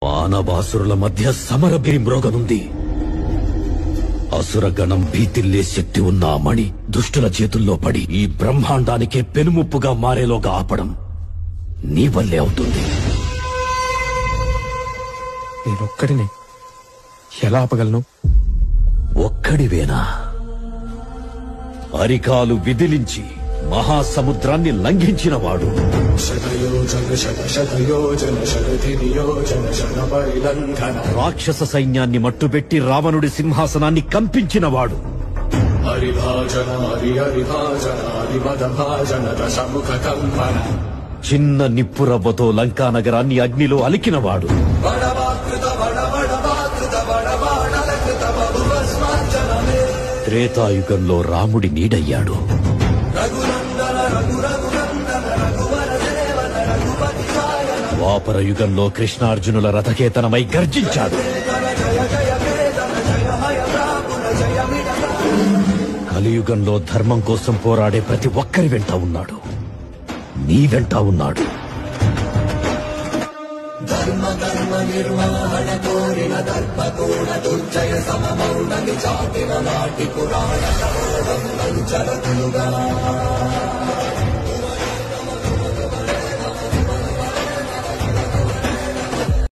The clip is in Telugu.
మానవాసురుల మధ్య సమరభిరి మ్రోగనుంది. అసురగణం భీతిల్లే శక్తి ఉన్న ఆ మణి దుష్టుల చేతుల్లో పడి ఈ బ్రహ్మాండానికే పెనుముప్పుగా మారేలోగా ఆపడం నీ వల్లే అవుతుంది. నేనొక్కడినే ఎలా ఆపగలను? ఒక్కడివేనా? అరికాలు విదిలించి మహాసముద్రాన్ని లంఘించినవాడు, రాక్షస సైన్యాన్ని మట్టుబెట్టి రావణుడి సింహాసనాన్ని కంపించినవాడు, చిన్న నిప్పురవ్వతో లంకా నగరాన్ని అగ్నిలో అలికినవాడు, త్రేతాయుగంలో రాముడి నీడయ్యాడు, ద్వాపర యుగంలో కృష్ణార్జునుల రథకేతనమై గర్జించాడు, కలియుగంలో ధర్మం కోసం పోరాడే ప్రతి ఒక్కరి వెంట ఉన్నాడు, నీ వెంట ఉన్నాడు. నిర్వహణ కోరిన దర్పకోణ దుర్జయ సమమౌనని చాటిన నాటి పురాణ